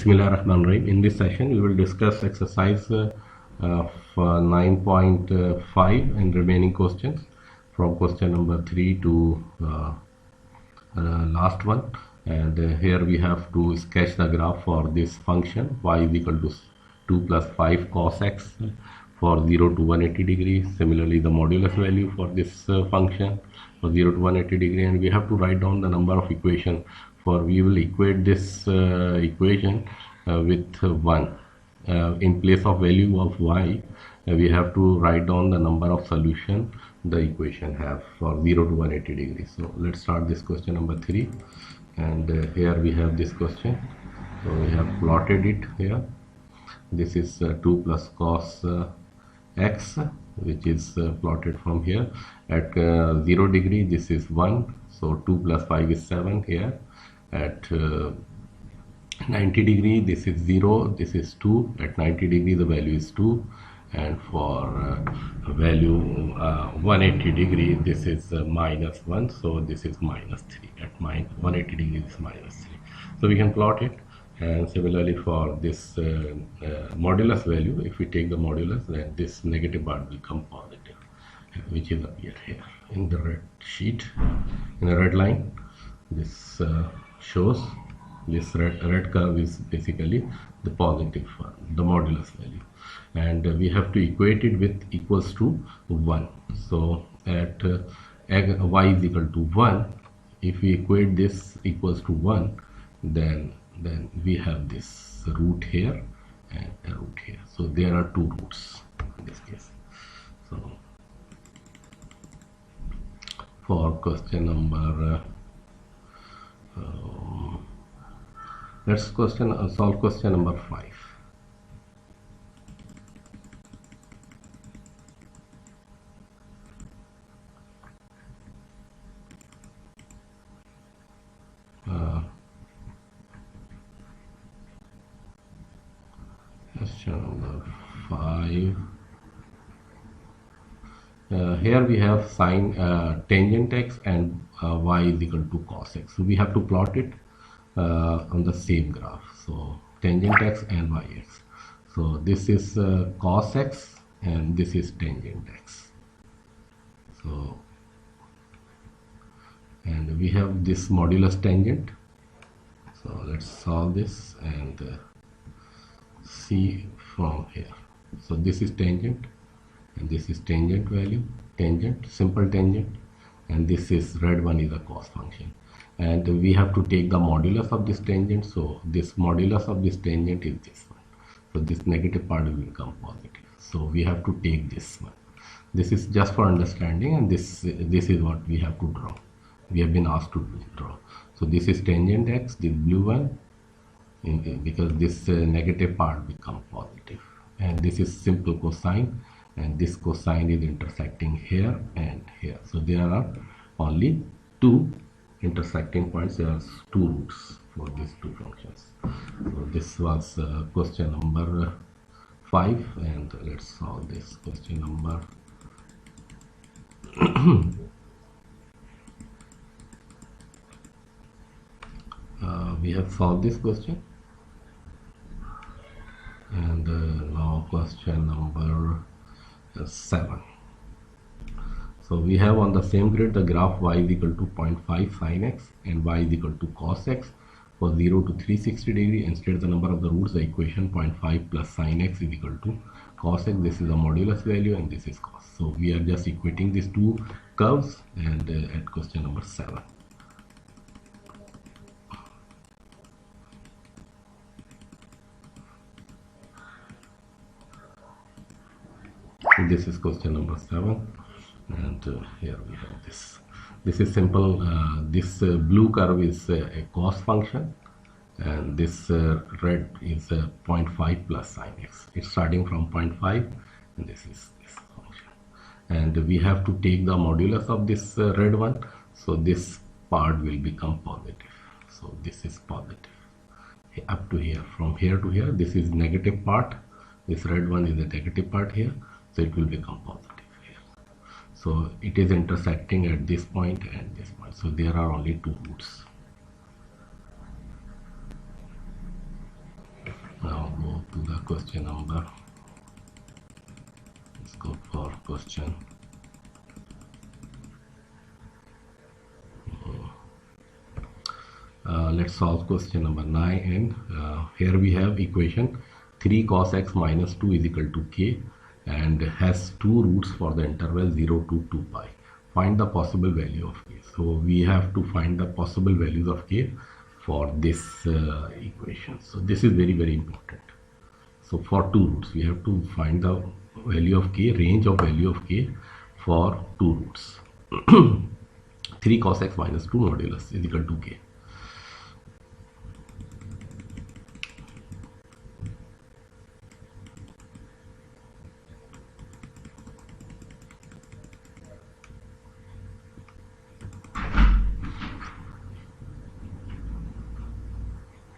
Bismillahirrahmanirrahim. In this session, we will discuss exercise of 9.5 and remaining questions from question number 3 to last one. And here we have to sketch the graph for this function y is equal to 2 plus 5 cos x for 0 to 180 degrees. Similarly, the modulus value for this function for 0 to 180 degree, and we have to write down the number of equation. For we will equate this equation with 1 in place of value of y. We have to write down the number of solution the equation have for 0 to 180 degrees. So let's start this question number 3, and here we have this question. So we have plotted it here. This is 2 plus cos x, which is plotted from here at 0 degree. This is 1, so 2 plus 5 is 7 here. At 90 degree, this is 0, this is 2. At 90 degree, the value is 2, and for value 180 degree, this is minus 1, so this is minus 3. At 180 degree, this is minus 3. So we can plot it. And similarly for this modulus value, if we take the modulus, then this negative part will become positive, which is appear here in the red sheet, in the red line. This shows this red curve is basically the positive one, the modulus value, and we have to equate it with equals to 1. So at y is equal to 1, if we equate this equals to 1, then we have this root here and a root here. So there are two roots in this case. So for question number let's solve question number 5. Question number 5. Here we have sine tangent x and y is equal to cos x. So we have to plot it on the same graph. So tangent x and y x. So this is cos x and this is tangent x. So, and we have this modulus tangent. So let's solve this and see from here. So this is tangent, and this is tangent value, tangent, simple tangent, and this is red one is a cos function, and we have to take the modulus of this tangent. So this modulus of this tangent is this one, so this negative part will become positive. So we have to take this one. This is just for understanding, and this is what we have to draw. We have been asked to draw. So this is tangent x, this blue one, because this negative part become positive, and this is simple cosine, and this cosine is intersecting here and here. So there are only two intersecting points. There are two roots for these two functions. So this was question number 5, and let's solve this question number we have solved this question, and now question number 7. So we have on the same grid the graph y is equal to 0.5 sin x and y is equal to cos x for 0 to 360 degree, and state the number of the roots. The equation 0.5 plus sin x is equal to cos x. This is a modulus value and this is cos. So we are just equating these two curves, and at question number 7. This is question number 7, and here we have this. This is simple. This blue curve is a cos function, and this red is 0.5 plus sin x. It's starting from 0.5, and this is this function. And we have to take the modulus of this red one. So this part will become positive. So this is positive up to here. From here to here, this is negative part. This red one is the negative part here. So it will become positive here. So it is intersecting at this point and this point. So there are only two roots. question number. Let's go for question. Let's solve question number 9, and here we have equation 3 cos x minus 2 is equal to k and has two roots for the interval 0 to 2 pi. Find the possible value of k. So we have to find the possible values of k for this equation. So this is very, very important. So for two roots, we have to find the value of k, range of value of k for two roots. 3 cos x minus 2 modulus is equal to k.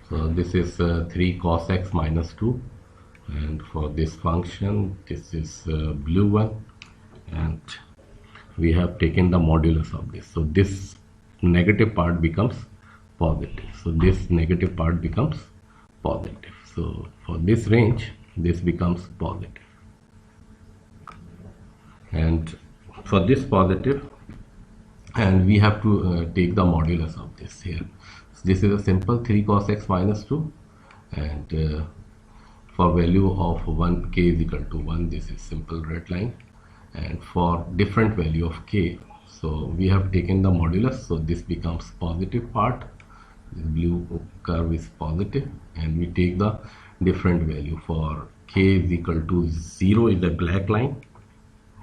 So this is 3 cos x minus 2, and for this function this is blue one, and we have taken the modulus of this. So this negative part becomes positive. So this negative part becomes positive. So for this range this becomes positive, and for this positive, and we have to take the modulus of this here. This is a simple 3 cos x minus 2, and for value of 1 k is equal to 1, this is simple red line, and for different value of k, so we have taken the modulus, so this becomes positive part, this blue curve is positive, and we take the different value. For k is equal to 0 is a black line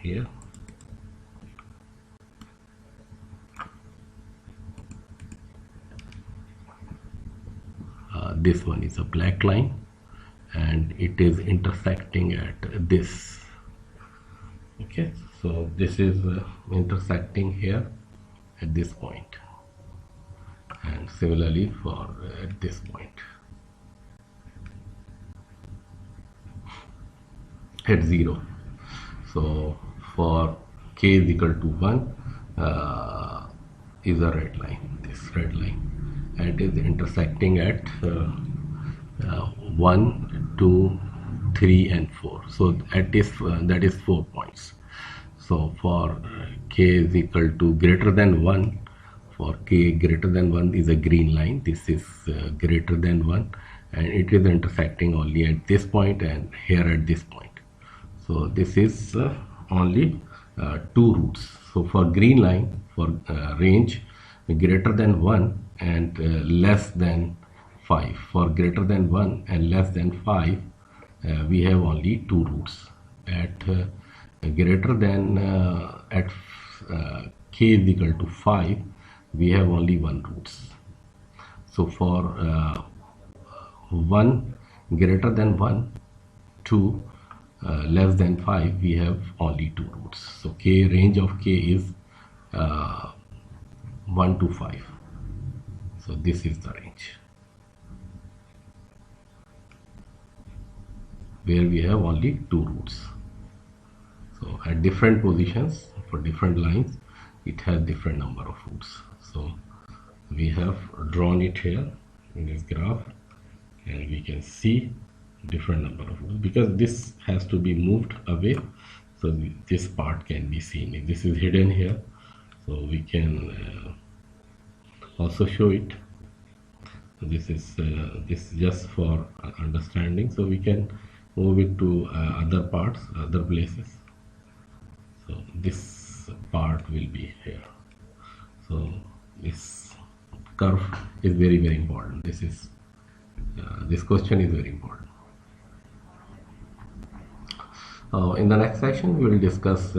here, this one is a black line, and it is intersecting at this. Okay, so this is intersecting here at this point, and similarly for at this point at 0. So for k is equal to 1 is a red line, this red line, and it is intersecting at 1, 2, 3 and 4. So at this that is 4 points. So for k is equal to greater than 1, for k greater than 1 is a green line, this is greater than 1, and it is intersecting only at this point and here at this point. So this is only two roots. So for green line, for range greater than 1 and less than 5, for greater than 1 and less than 5, we have only two roots. At greater than at k is equal to 5, we have only one roots. So for 1 greater than 1 to less than 5, we have only two roots. So k, range of k is 1 to 5. So this is the range where we have only two roots. So at different positions for different lines, it has different number of roots. So we have drawn it here in this graph, and we can see different number of roots because this has to be moved away, so this part can be seen. If this is hidden here, so we can also show it. This is just for understanding, so we can move it to other parts, other places. So this part will be here. So this curve is very, very important. This is this question is very important. In the next section we will discuss